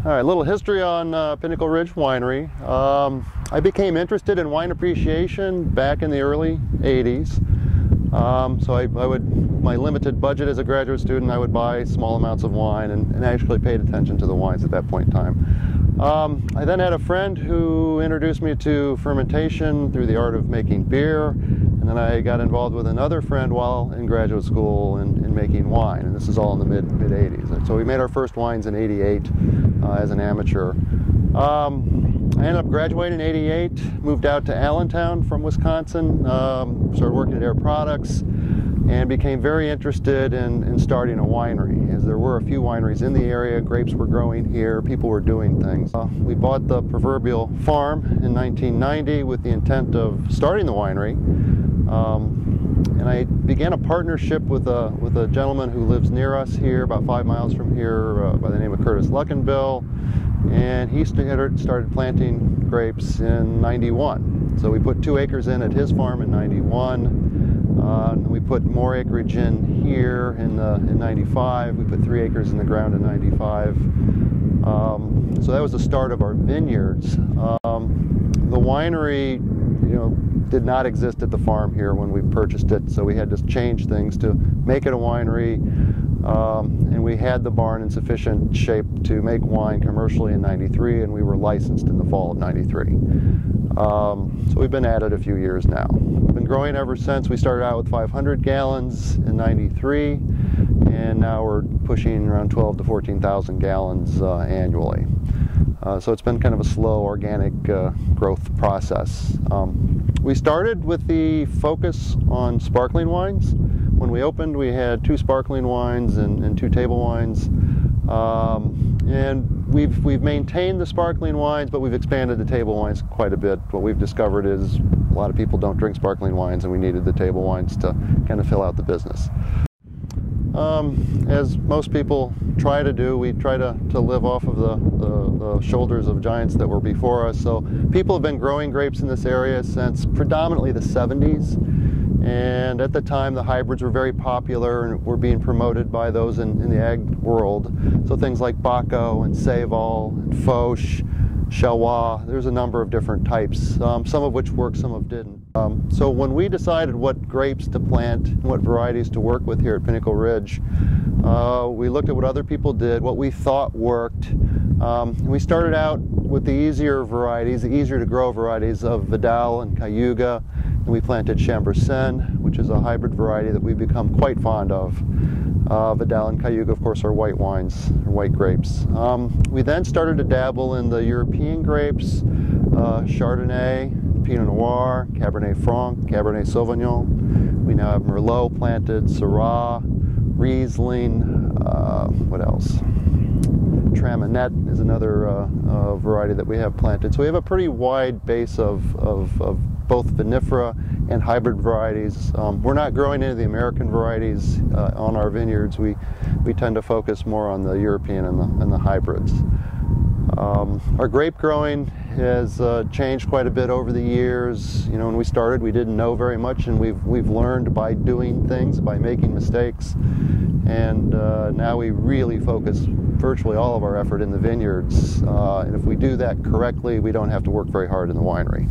All right, a little history on Pinnacle Ridge Winery. I became interested in wine appreciation back in the early 80s. My limited budget as a graduate student, I would buy small amounts of wine and actually paid attention to the wines at that point in time. I then had a friend who introduced me to fermentation through the art of making beer, and then I got involved with another friend while in graduate school in making wine, and this is all in the mid-80s. So we made our first wines in '88 as an amateur. I ended up graduating in '88, moved out to Allentown from Wisconsin, started working at Air Products, and became very interested in starting a winery, as there were a few wineries in the area. Grapes were growing here, people were doing things. We bought the proverbial farm in 1990 with the intent of starting the winery, and I began a partnership with a gentleman who lives near us here, about 5 miles from here, by the name of Curtis Luckenbill, and he started planting grapes in '91. So we put 2 acres in at his farm in '91. We put more acreage in here in '95. We put 3 acres in the ground in '95. So that was the start of our vineyards. The winery, did not exist at the farm here when we purchased it, so we had to change things to make it a winery. And we had the barn in sufficient shape to make wine commercially in '93, and we were licensed in the fall of '93. So we've been at it a few years now. We've been growing ever since. We started out with 500 gallons in '93, and now we're pushing around 12 to 14,000 gallons annually. So it's been kind of a slow organic growth process. We started with the focus on sparkling wines. When we opened, we had 2 sparkling wines and 2 table wines. And we've maintained the sparkling wines, but we've expanded the table wines quite a bit. What we've discovered is a lot of people don't drink sparkling wines, and we needed the table wines to kind of fill out the business. As most people try to do, we try to live off of the shoulders of giants that were before us. So people have been growing grapes in this area since predominantly the '70s. And at the time, the hybrids were very popular and were being promoted by those in the ag world. So things like Baco and Seyval and Foch, Chalois, there's a number of different types, some of which worked, some of didn't. So when we decided what grapes to plant and what varieties to work with here at Pinnacle Ridge, we looked at what other people did, what we thought worked. And we started out with the easier varieties, the easier to grow varieties of Vidal and Cayuga. And we planted Chambourcin, which is a hybrid variety that we've become quite fond of. Vidal and Cayuga, of course, are white wines, or white grapes. We then started to dabble in the European grapes, Chardonnay, Pinot Noir, Cabernet Franc, Cabernet Sauvignon. We now have Merlot planted, Syrah, Riesling, what else? Traminette is another variety that we have planted. So we have a pretty wide base of both vinifera and hybrid varieties. We're not growing any of the American varieties on our vineyards. We tend to focus more on the European and the hybrids. Our grape growing has changed quite a bit over the years. When we started, we didn't know very much, and we've learned by doing things, by making mistakes. And now we really focus virtually all of our effort in the vineyards. And if we do that correctly, we don't have to work very hard in the winery.